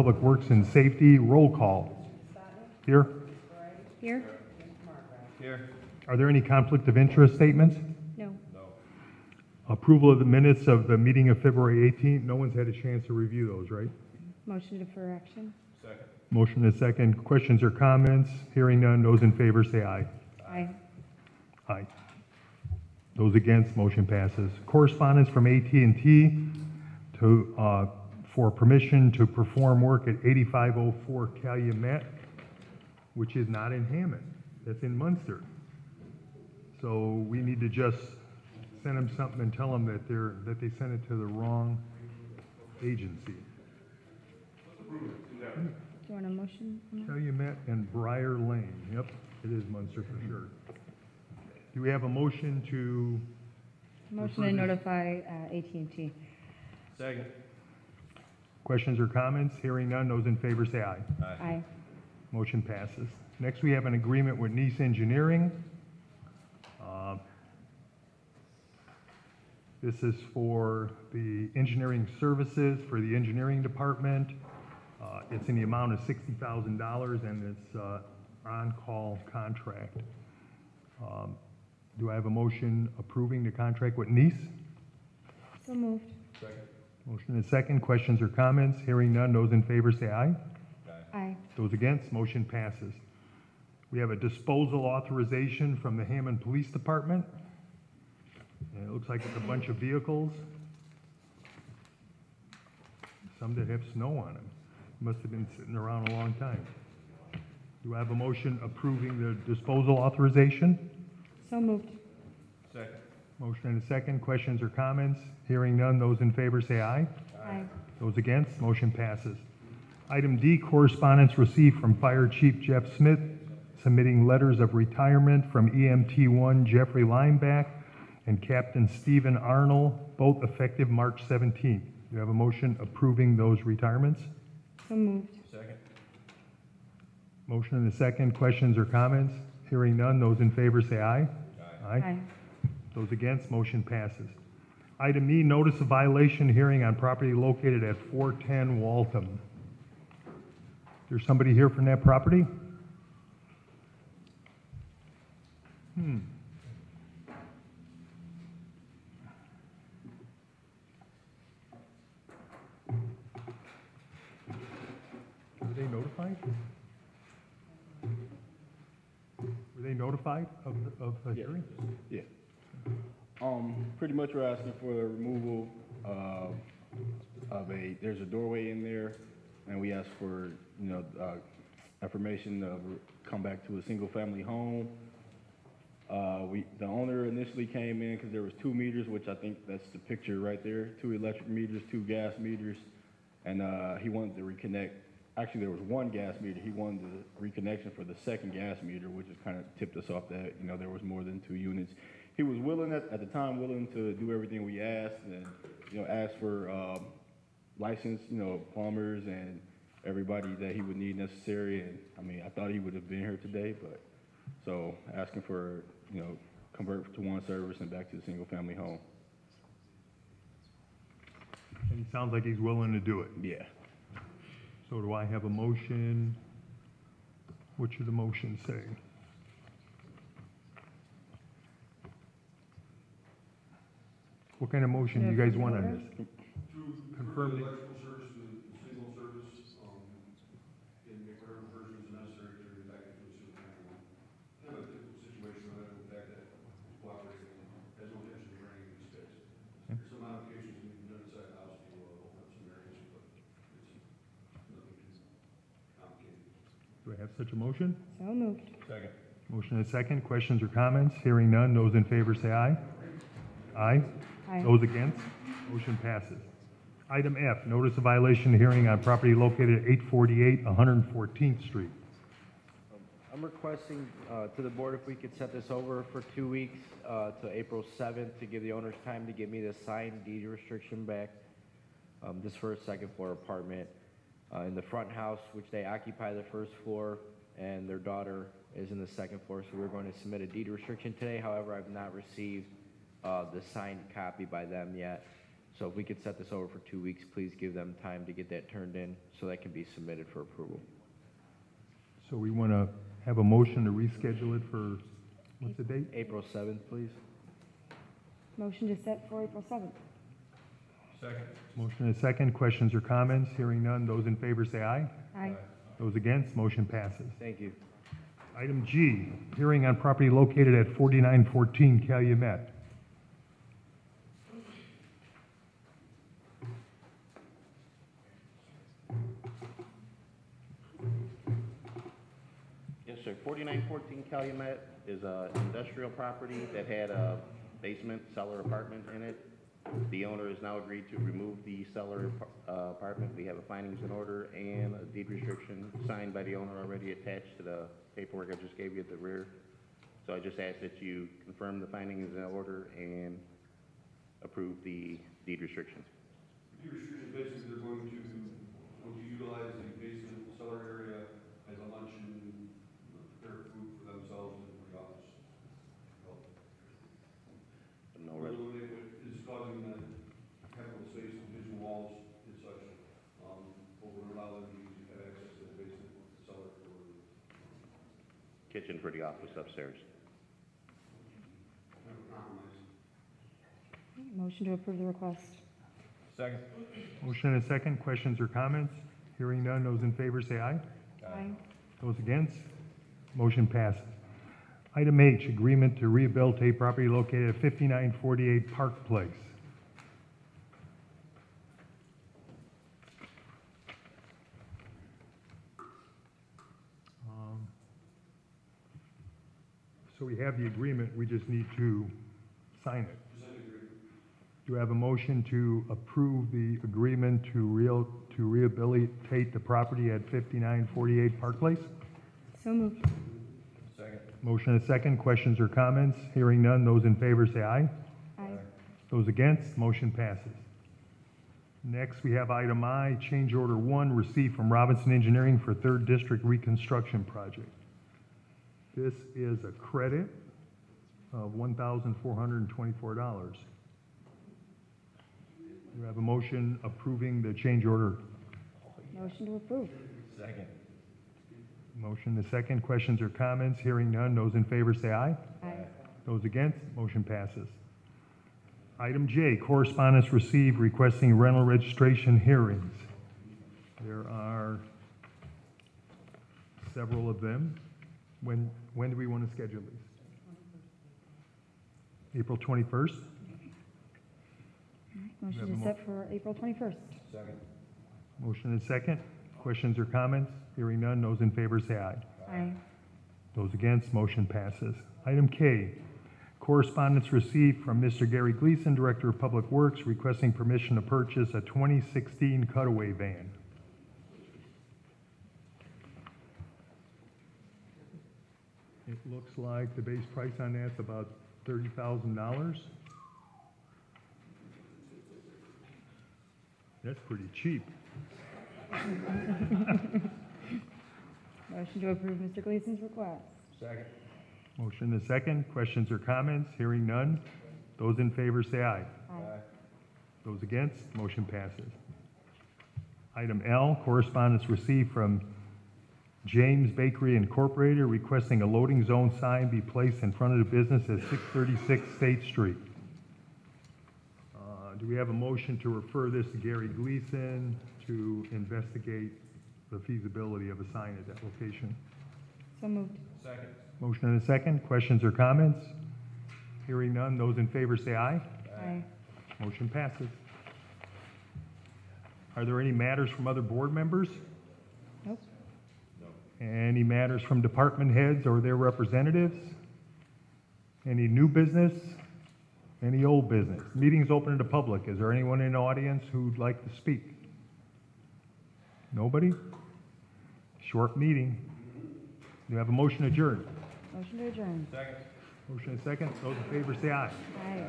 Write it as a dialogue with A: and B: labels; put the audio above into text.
A: Public Works and Safety. Roll call. Here.
B: Here?
C: Here.
A: Are there any conflict of interest statements?
B: No.
A: Approval of the minutes of the meeting of February 18th. No one's had a chance to review those, right?
B: Motion to defer action?
C: Second.
A: Motion and second. Questions or comments? Hearing none. Those in favor say aye.
B: Aye.
A: Aye. Those against, motion passes. Correspondence from AT&T for permission to perform work at 8504 Calumet, which is not in Hammond. That's in Munster. So we need to just send them something and tell them that they sent it to the wrong agency.
B: Do you want a motion on that?
A: Calumet and Briar Lane. Yep, it is Munster for sure. Do we have a motion to?
B: Motion to notify AT&T.
C: Second.
A: Questions or comments? Hearing none. Those in favor say aye.
B: Aye.
A: Motion passes. Next, we have an agreement with Nice Engineering. This is for the engineering services for the engineering department. It's in the amount of $60,000 and it's on-call contract. Do I have a motion approving the contract with Nice?
B: So moved.
C: Second.
A: Motion is second. Questions or comments? Hearing none. Those in favor say aye.
B: Aye.
A: Those against, motion passes. We have a disposal authorization from the Hammond Police Department. And it looks like it's a bunch of vehicles. Some that have snow on them. Must have been sitting around a long time. Do I have a motion approving the disposal authorization?
B: So moved.
C: Second.
A: Motion and a second. Questions or comments? Hearing none. Those in favor say aye.
B: Aye.
A: Those against, motion passes. Item D, correspondence received from Fire Chief Jeff Smith, submitting letters of retirement from EMT1 Jeffrey Lineback and Captain Stephen Arnold, both effective March 17th. Do you have a motion approving those retirements?
B: So moved.
C: Second.
A: Motion and a second. Questions or comments? Hearing none. Those in favor say aye.
B: Aye.
A: Those against, motion passes. Item E, notice of violation hearing on property located at 410 Waltham. There's somebody here from that property? Were they notified? Were they notified of the hearing?
D: Yeah. Pretty much we're asking for the removal of there's a doorway in there, and we asked for, affirmation to come back to a single-family home. The owner initially came in because there was 2 meters, which I think that's the picture right there, 2 electric meters, 2 gas meters, and he wanted to reconnect. Actually, there was 1 gas meter. He wanted the reconnection for the 2nd gas meter, which has kind of tipped us off that, there was more than 2 units. He was willing at the time, willing to do everything we asked, and, asked for licensed, plumbers and everybody that he would need necessary. And I mean, I thought he would have been here today, but so asking for, convert to 1 service and back to the single family home.
A: And he sounds like he's willing to do it.
D: Yeah.
A: So do I have a motion? What should the motion say? What kind of motion do you guys want on this? Confirm the
E: electrical service to the single service, and make whatever versions necessary to bring it back into a single family. Kind of a typical situation where that in fact that is cooperating and has no intention of running any space. There's some modifications that need to be done inside the house to open up some areas, but it's nothing too complicated.
A: Do I have such a motion?
B: So moved.
C: Second.
A: Motion and a second. Questions or comments? Hearing none. Those in favor say aye. Aye.
B: Aye.
A: Those against? Motion passes. Item F, notice of violation hearing on property located at 848 114th Street.
F: I'm requesting to the board if we could set this over for 2 weeks to April 7th to give the owners time to give me the signed deed restriction back. This for a 2nd floor apartment in the front house, which they occupy the 1st floor, and their daughter is in the 2nd floor. So we're going to submit a deed restriction today. However, I've not received the signed copy by them yet. So if we could set this over for 2 weeks, please give them time to get that turned in so that can be submitted for approval.
A: So we want to have a motion to reschedule it for, what's the date?
F: April 7th, please.
B: Motion to set for April 7th.
C: Second.
A: Motion and a second. Questions or comments? Hearing none. Those in favor say aye.
B: Aye.
A: Those against, motion passes.
F: Thank you.
A: Item G, hearing on property located at 4914 Calumet.
G: Yes, sir. 4914 Calumet is an industrial property that had a basement cellar apartment in it. The owner has now agreed to remove the cellar apartment. We have a findings in order and a deed restriction signed by the owner already attached to the paperwork I just gave you at the rear. So I just ask that you confirm the findings in order and approve the deed restrictions.
E: The restriction, basically, they're going to utilize the basement cellar area as a luncheon, prepare food for themselves and for the office.
G: No
E: We're
G: res-
E: eliminating what is causing the habitable space, division walls and such, but would allow them to have access to the basement cellar for
G: kitchen for the office upstairs.
E: kind of compromise.
B: Motion to approve the request.
C: Second.
A: Motion and a second. Questions or comments? Hearing none. Those in favor say aye.
B: Aye.
A: Those against, motion passes. Item H, agreement to rehabilitate property located at 5948 Park Place. So we have the agreement, we just need to sign it. Do I have a motion to approve the agreement to rehabilitate the property at 5948 Park Place?
B: So moved.
C: Second.
A: Motion and a second. Questions or comments? Hearing none. Those in favor say aye.
B: Aye.
A: Those against, motion passes. Next, we have item I, change order 1, received from Robinson Engineering for 3rd District Reconstruction Project. This is a credit of $1,424. Do you have a motion approving the change order?
B: Motion to approve.
C: Second.
A: Motion and a second. Questions or comments? Hearing none. Those in favor say aye.
B: Aye.
A: Those against, motion passes. Item J, correspondence received requesting rental registration hearings. There are several of them. When do we want to schedule these? April 21st?
B: Motion to set for April 21st.
C: Second.
A: Motion and second. Questions or comments? Hearing none. Those in favor say aye.
B: Aye.
A: Those against, motion passes. Item K, correspondence received from Mr. Gary Gleason, Director of Public Works, requesting permission to purchase a 2016 Cutaway van. It looks like the base price on that's about $30,000. That's pretty cheap.
B: Motion to approve Mr. Gleason's request.
C: Second.
A: Motion and a second. Questions or comments? Hearing none. Those in favor say aye.
B: Aye.
A: Those against, motion passes. Item L, correspondence received from James Bakery Incorporated requesting a loading zone sign be placed in front of the business at 636 State Street. Do we have a motion to refer this to Gary Gleason to investigate the feasibility of a sign at that location?
B: So moved.
C: Second.
A: Motion and a second. Questions or comments? Hearing none. Those in favor say aye.
B: Aye.
A: Motion passes. Are there any matters from other board members?
B: Nope.
A: Any matters from department heads or their representatives? Any new business? Any old business? Meeting's open to the public. Is there anyone in the audience who'd like to speak? Nobody? Short meeting. Do you have a motion adjourned?
B: Motion to adjourn.
C: Second.
A: Motion and second. Those in favor say aye.
B: Aye.